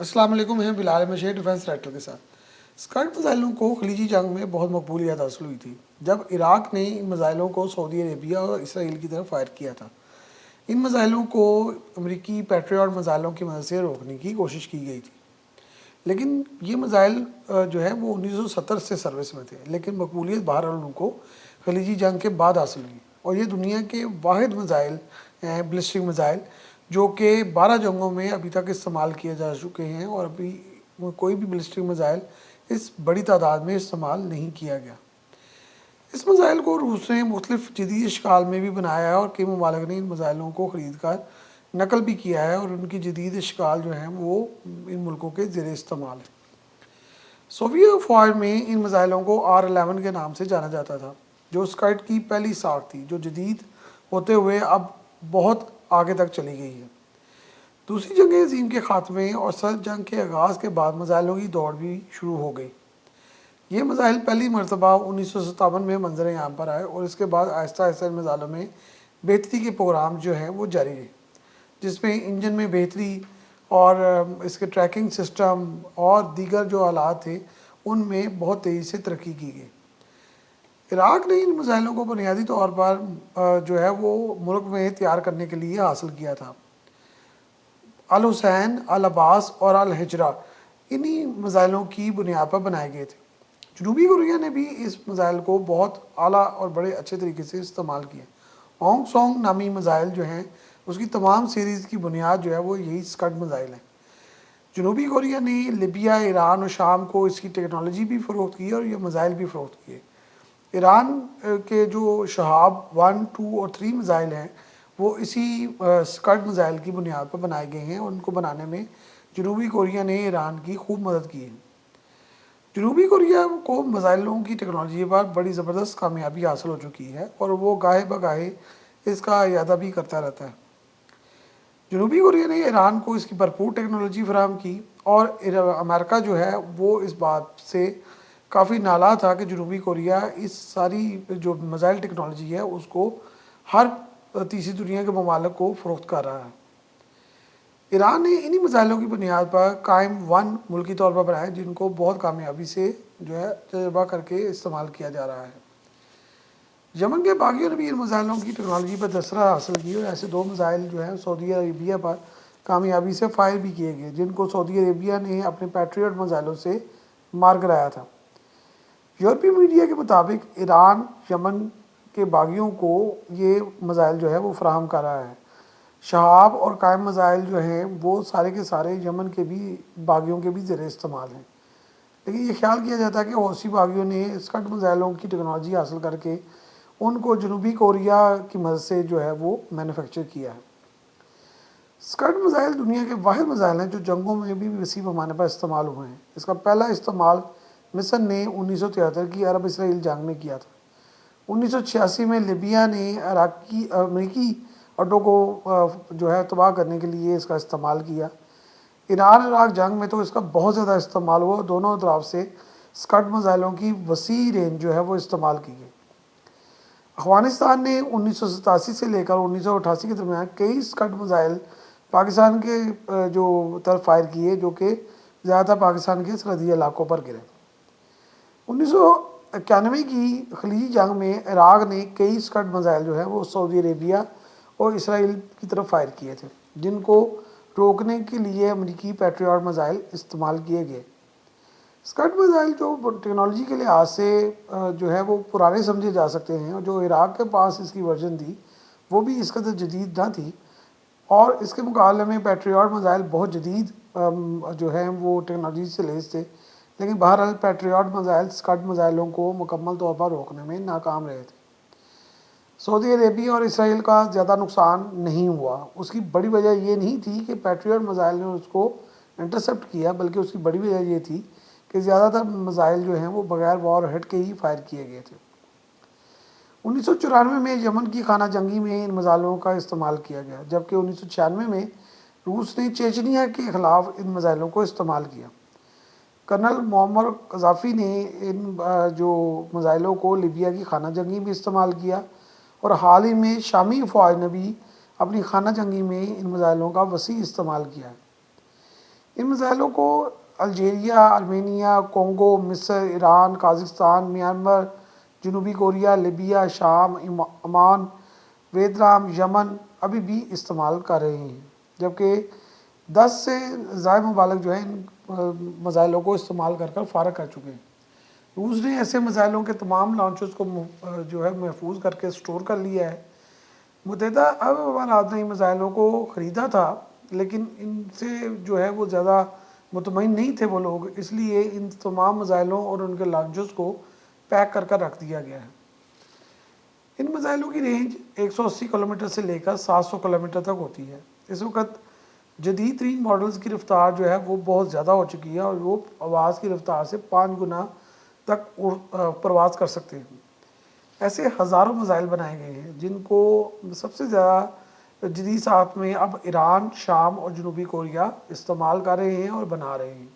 السلام علیکم، ہیں بلال مشیر ڈیفنس ڈائریکٹر کے ساتھ۔ اسکرڈ میزائلوں کو خلیجی جنگ میں بہت مقبولیت حاصل ہوئی تھی جب عراق نے ان میزائلوں کو سعودی عربیہ اور اسرائیل کی طرف فائر کیا تھا۔ ان میزائلوں کو امریکی پیٹریاٹ میزائلوں کی مدد سے روکنے کی کوشش کی گئی تھی، لیکن یہ میزائل جو ہے وہ 1970 سے سروس میں تھے، لیکن مقبولیت بہرحال ان کو خلیجی جنگ کے بعد حاصل ہوئی، اور یہ دنیا کے واحد میزائل ہیں بلسٹک میزائل جو کہ 12 جنگوں میں ابھی تک استعمال کیے جا چکے ہیں، اور ابھی کوئی بھی بلسٹک میزائل اس بڑی تعداد میں استعمال نہیں کیا گیا۔ اس میزائل کو روس نے مختلف جدید اشکال میں بھی بنایا ہے، اور کئی ممالک نے ان میزائلوں کو خرید کر نقل بھی کیا ہے، اور ان کی جدید اشکال جو ہیں وہ ان ملکوں کے زیر استعمال ہیں۔ سوویت فوج میں ان میزائلوں کو R11 کے نام سے جانا جاتا تھا، جو اسکرڈ کی پہلی ساکھ تھی جو جدید ہوتے ہوئے اب بہت آگے تک چلی گئی ہے۔ دوسری جنگ عظیم کے خاتمے اور سرد جنگ کے آغاز کے بعد میزائلوں کی دوڑ بھی شروع ہو گئی۔ یہ میزائل پہلی مرتبہ 1957 میں منظر عام پر آئے، اور اس کے بعد آہستہ آہستہ ان میزائلوں میں بہتری کے پروگرام جو ہیں وہ جاری رہے، جس میں انجن میں بہتری اور اس کے ٹریکنگ سسٹم اور دیگر جو آلات تھے ان میں بہت تیزی سے ترقی کی گئی۔ عراق نے ان میزائلوں کو بنیادی طور پر جو ہے وہ ملک میں تیار کرنے کے لیے حاصل کیا تھا۔ الحسین، العباس اور الحجرہ انہی میزائلوں کی بنیاد پر بنائے گئے تھے۔ جنوبی کوریا نے بھی اس میزائل کو بہت اعلیٰ اور بڑے اچھے طریقے سے استعمال کیا۔ ہانگ سونگ نامی میزائل جو ہیں اس کی تمام سیریز کی بنیاد جو ہے وہ یہی اسکڈ میزائل ہیں۔ جنوبی کوریا نے لیبیا، ایران اور شام کو اس کی ٹیکنالوجی بھی فروخت کی اور یہ میزائل بھی فروخت کیے۔ ایران کے جو شہاب 1، 2 اور 3 میزائل ہیں وہ اسی اسکڈ میزائل کی بنیاد پر بنائے گئے ہیں، اور ان کو بنانے میں جنوبی کوریا نے ایران کی خوب مدد کی ہے۔ جنوبی کوریا کو میزائلوں کی ٹیکنالوجی پر بڑی زبردست کامیابی حاصل ہو چکی ہے، اور وہ گاہے بگاہے اس کا اعادہ بھی کرتا رہتا ہے۔ جنوبی کوریا نے ایران کو اس کی بھرپور ٹیکنالوجی فراہم کی، اور امریکہ جو ہے وہ اس بات سے کافی نالاں تھا کہ جنوبی کوریا اس ساری جو میزائل ٹیکنالوجی ہے اس کو ہر تیسری دنیا کے ممالک کو فروخت کر رہا ہے۔ ایران نے انہی میزائلوں کی بنیاد پر قائم 1 ملکی طور پر بنائے، جن کو بہت کامیابی سے جو ہے تجربہ کر کے استعمال کیا جا رہا ہے۔ یمن کے باغیوں نے بھی ان میزائلوں کی ٹیکنالوجی پر دسترس حاصل کی، اور ایسے 2 میزائل جو ہیں سعودی عربیہ پر کامیابی سے فائر بھی کیے گئے، جن کو سعودی عربیہ نے اپنے پیٹریوٹ میزائلوں سے مار گرایا تھا۔ یورپی میڈیا کے مطابق ایران یمن کے باغیوں کو یہ میزائل جو ہے وہ فراہم کر رہا ہے۔ شہاب اور قائم میزائل جو ہیں وہ سارے کے سارے یمن کے بھی باغیوں کے بھی زیر استعمال ہیں، لیکن یہ خیال کیا جاتا ہے کہ حوثی باغیوں نے اسکڈ میزائلوں کی ٹیکنالوجی حاصل کر کے ان کو جنوبی کوریا کی مدد سے جو ہے وہ مینوفیکچر کیا ہے۔ اسکڈ میزائل دنیا کے واحد میزائل ہیں جو جنگوں میں بھی وسیع پیمانے پر استعمال ہوئے ہیں۔ اس کا پہلا استعمال مصر نے 1973 کی عرب اسرائیل جنگ میں کیا تھا۔ 1986 میں لیبیا نے امریکی اڈوں کو جو ہے تباہ کرنے کے لیے اس کا استعمال کیا۔ ایران عراق جنگ میں تو اس کا بہت زیادہ استعمال ہوا، دونوں اطراف سے اسکڈ میزائلوں کی وسیع رینج جو ہے وہ استعمال کی گئی۔ افغانستان نے 1987 سے لے کر 1988 کے درمیان کئی اسکڈ میزائل پاکستان کے جو طرف فائر کیے، جو کہ زیادہ تر پاکستان کے سرحدی علاقوں پر گرے۔ 1991 کی خلیجی جنگ میں عراق نے کئی اسکڈ میزائل جو ہیں وہ سعودی عربیہ اور اسرائیل کی طرف فائر کیے تھے، جن کو روکنے کے لیے امریکی پیٹریاٹ میزائل استعمال کیے گئے۔ اسکڈ میزائل جو ٹیکنالوجی کے لحاظ سے جو ہے وہ پرانے سمجھے جا سکتے ہیں، اور جو عراق کے پاس اس کی ورژن تھی وہ بھی اس قدر جدید نہ تھی، اور اس کے مقابلے میں پیٹریاٹ میزائل بہت جدید جو ہیں وہ ٹیکنالوجی سے لیس تھے، لیکن بہرحال پیٹریاٹ میزائل اسکڈ میزائلوں کو مکمل طور پر روکنے میں ناکام رہے تھے۔ سعودی عربیہ اور اسرائیل کا زیادہ نقصان نہیں ہوا۔ اس کی بڑی وجہ یہ نہیں تھی کہ پیٹریاٹ میزائل نے اس کو انٹرسپٹ کیا، بلکہ اس کی بڑی وجہ یہ تھی کہ زیادہ تر میزائل جو ہیں وہ بغیر وار ہیڈ کے ہی فائر کیے گئے تھے۔ 1994 میں یمن کی خانہ جنگی میں ان میزائلوں کا استعمال کیا گیا، جبکہ 1996 میں روس نے چیچنیا کے خلاف ان میزائلوں کو استعمال کیا۔ کرنل معمر قذافی نے ان جو میزائلوں کو لیبیا کی خانہ جنگی میں استعمال کیا، اور حال ہی میں شامی فوج نے بھی اپنی خانہ جنگی میں ان میزائلوں کا وسیع استعمال کیا ہے۔ ان میزائلوں کو الجیریا، ارمینیا، کونگو، مصر، ایران، قازقستان، میانمار، جنوبی کوریا، لیبیا، شام، عمان، ویتنام، یمن ابھی بھی استعمال کر رہے ہیں، جبکہ 10 سے زائد ممالک جو ہیں ان میزائلوں کو استعمال کر کر فارغ کر چکے ہیں۔ روس نے ایسے میزائلوں کے تمام لانچز کو جو ہے محفوظ کر کے سٹور کر لیا ہے۔ متحدہ عرب امارات نے ان میزائلوں کو خریدا تھا، لیکن ان سے جو ہے وہ زیادہ مطمئن نہیں تھے وہ لوگ، اس لیے ان تمام میزائلوں اور ان کے لانچز کو پیک کر رکھ دیا گیا ہے۔ ان میزائلوں کی رینج 180 کلومیٹر سے لے کر 700 کلومیٹر تک ہوتی ہے۔ اس وقت جدید ترین ماڈلز کی رفتار جو ہے وہ بہت زیادہ ہو چکی ہے اور وہ آواز کی رفتار سے 5 گنا تک پرواز کر سکتے ہیں۔ ایسے ہزاروں میزائل بنائے گئے ہیں جن کو سب سے زیادہ جدید ساعت میں اب ایران، شام اور جنوبی کوریا استعمال کر رہے ہیں اور بنا رہے ہیں۔